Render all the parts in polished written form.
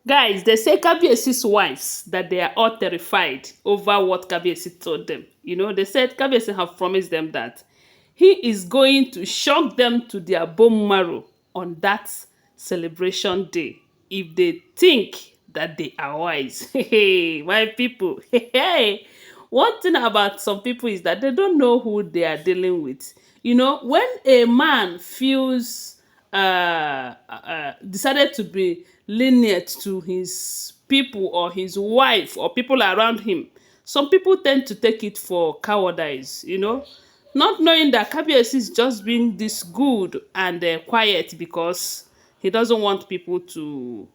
Guys, they say Kabiyesi's wives that they are all terrified over what Kabiyesi told them. They said Kabiyesi have promised them that he is going to shock them to their bone marrow on that celebration day if they think that they are wise. Hey, my people. Hey, one thing about some people is that they don't know who they are dealing with. When a man feels decided to be lenient to his people or his wife or people around him, some people tend to take it for cowardice, not knowing that Kabiyesi is just being this good and quiet because he doesn't want people to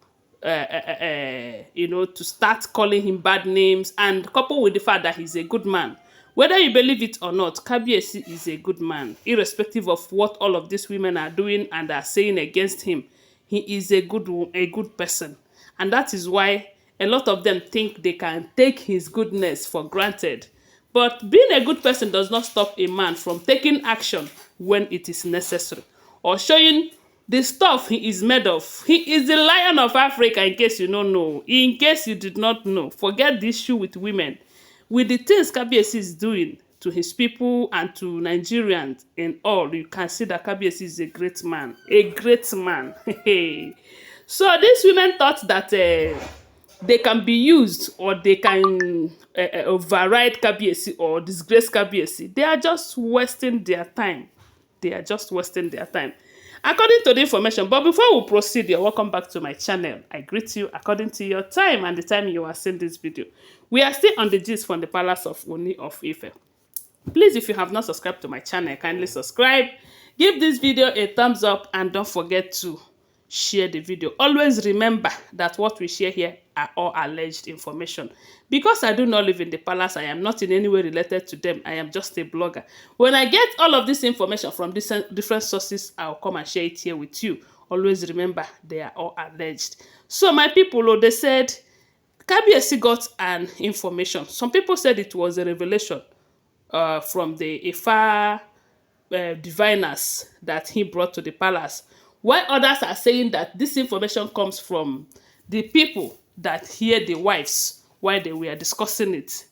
to start calling him bad names, and coupled with the fact that he's a good man. Whether you believe it or not, Kabiyesi is a good man, irrespective of what all of these women are doing and are saying against him. He is a good person, and that is why a lot of them think they can take his goodness for granted. But being a good person does not stop a man from taking action when it is necessary or showing the stuff he is made of. He is the Lion of Africa, in case you don't know. In case you did not know, forget the issue with women. With the things Kabiyesi is doing to his people and to Nigerians and all, you can see that Kabiyesi is a great man. A great man. So these women thought that they can be used or they can override Kabiyesi or disgrace Kabiyesi. They are just wasting their time. They are just wasting their time. According to the information, but before we proceed, you're welcome back to my channel. I greet you according to your time and the time you are seeing this video. We are still on the gist from the palace of Ooni of Ife. Please, if you have not subscribed to my channel, kindly subscribe. Give this video a thumbs up and don't forget to share the video. Always remember that what we share here are all alleged information. Because I do not live in the palace, I am not in any way related to them. I am just a blogger. When I get all of this information from different sources, I'll come and share it here with you. Always remember they are all alleged. So my people, they said Kabiyesi got an information. Some people said it was a revelation from the Ifa diviners that he brought to the palace, while others are saying that this information comes from the people that hear the wives while they were discussing it.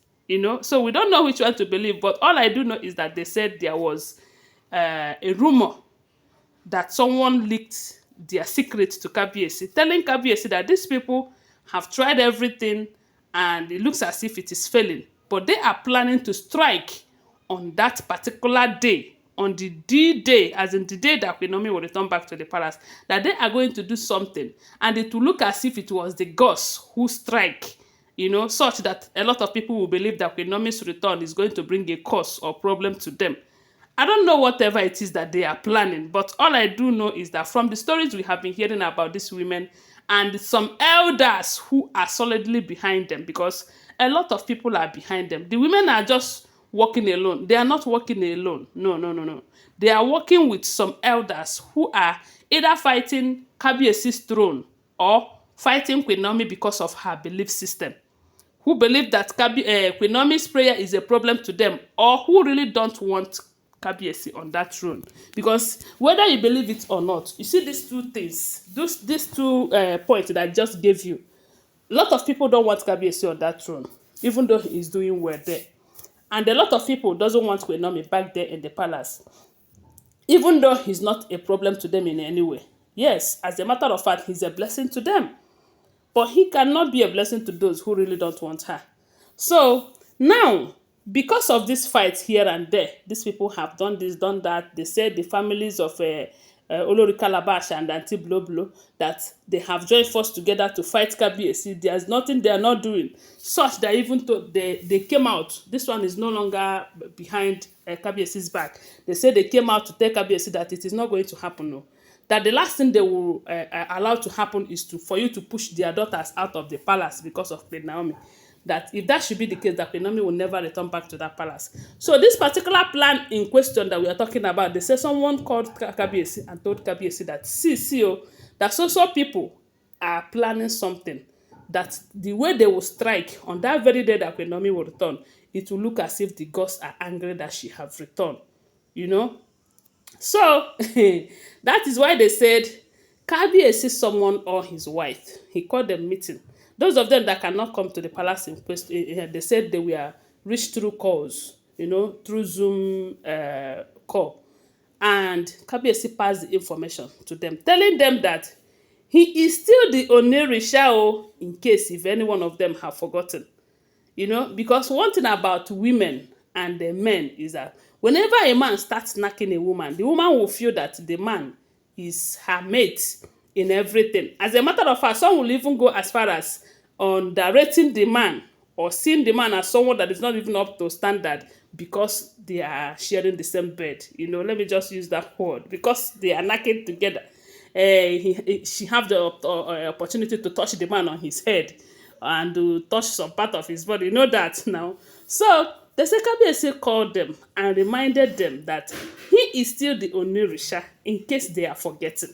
So we don't know which one to believe, but all I do know is that they said there was a rumor that someone leaked their secret to Kabiyesi, telling Kabiyesi that these people have tried everything and it looks as if it is failing, but they are planning to strike on that particular day, on the D-Day, as in the day that QueenNaomi will return back to the palace, that they are going to do something, and it will look as if it was the gods who strike, such that a lot of people will believe that QueenNaomi's return is going to bring a curse or problem to them. I don't know whatever it is that they are planning, but all I do know is that from the stories we have been hearing about these women and some elders who are solidly behind them, because a lot of people are behind them. The women are just working alone. They are not working alone. No, no, no, no. They are working with some elders who are either fighting Kabiyesi's throne or fighting QueenNaomi because of her belief system, who believe that QueenNaomi's prayer is a problem to them, or who really don't want Kabiyesi on that throne. Because whether you believe it or not, you see these two things, these two points that I just gave you. A lot of people don't want Kabiyesi on that throne, even though he is doing well there. And a lot of people doesn't want QueenNaomi back there in the palace, even though he's not a problem to them in any way. Yes, as a matter of fact, he's a blessing to them. But he cannot be a blessing to those who really don't want her. So now, because of this fight here and there, these people have done this, done that. They said the families of Olori Calabash and Auntie Blo, that they have joined forces together to fight Kabiyesi. There's nothing they are not doing. Such that even though they came out, this one is no longer behind Kabiyesi's back. They said they came out to tell Kabiyesi that it is not going to happen. No. That the last thing they will allow to happen is for you to push their daughters out of the palace because of Queen Naomi. That if that should be the case, that Queen Naomi will never return back to that palace. So this particular plan in question that we are talking about, they say someone called Kabiyesi and told Kabiyesi that that so people are planning something, that the way they will strike on that very day that Queen Naomi will return, it will look as if the gods are angry that she have returned. So that is why they said Kabiyesi summoned all his wife. He called them meeting. Those of them that cannot come to the palace in question, they said they were reached through calls, through Zoom call. And Kabiyesi passed the information to them, telling them that he is still the Onirisha, in case if any one of them have forgotten. Because one thing about women and the men is that whenever a man starts knacking a woman, the woman will feel that the man is her mate in everything. As a matter of fact, some will even go as far as underrating the man or seeing the man as someone that is not even up to standard because they are sharing the same bed. Let me just use that word, because they are knacking together. She have the opportunity to touch the man on his head and to touch some part of his body. You know that now. So the Kabiyesi called them and reminded them that he is still the Onirisha in case they are forgetting.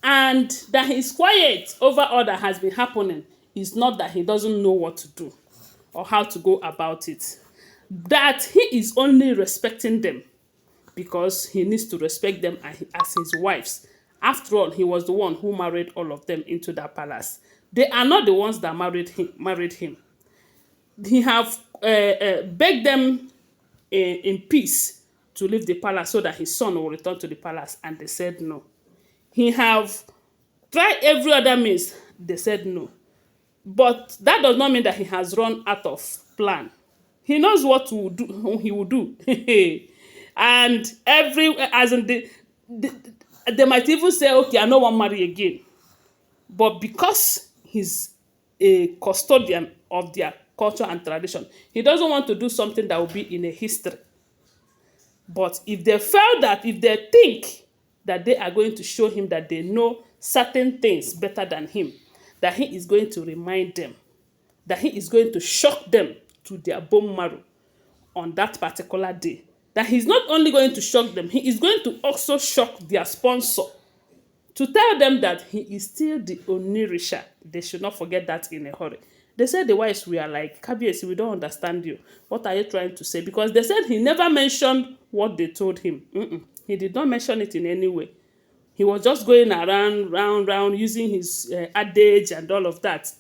And that he's quiet over all that has been happening is not that he doesn't know what to do or how to go about it. That he is only respecting them because he needs to respect them as his wives. After all, he was the one who married all of them into that palace. They are not the ones that married him. He have begged them in peace to leave the palace so that his son will return to the palace, and they said no. He have tried every other means. They said no. But that does not mean that he has run out of plan. He knows what he will do. And they might even say, okay, I no wan marry again. But because he's a custodian of their culture and tradition, he doesn't want to do something that will be in a history. But if they think that they are going to show him that they know certain things better than him, that he is going to remind them, that he is going to shock them to their bone marrow on that particular day, that he's not only going to shock them, he is going to also shock their sponsor to tell them that he is still the Onirisha. They should not forget that in a hurry. They said the wives were like, Kabiyesi, we don't understand you. What are you trying to say? Because they said he never mentioned what they told him. He did not mention it in any way. He was just going around, round, using his adage and all of that.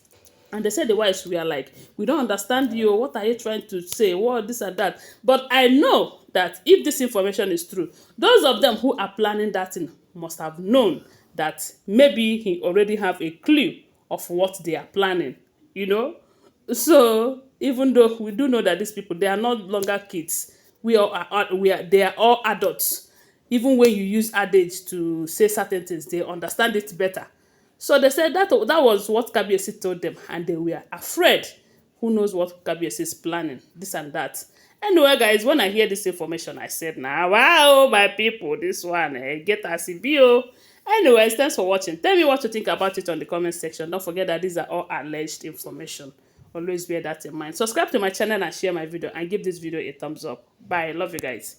And they said the wives were like, we don't understand you. What are you trying to say? What, this and that? But I know that if this information is true, those of them who are planning that thing must have known that maybe he already have a clue of what they are planning, So even though we do know that these people, they are no longer kids, they are all adults. Even when you use adage to say certain things, they understand it better. So they said that was what Kabiyesi told them, and they were afraid. Who knows what Kabiyesi is planning, this and that. Anyway, guys, when I hear this information, I said, nah, wow, my people, this one, get as it be, oh. Anyways, thanks for watching. Tell me what you think about it on the comment section. Don't forget that these are all alleged information. Always bear that in mind. Subscribe to my channel and share my video, and give this video a thumbs up. Bye. Love you guys.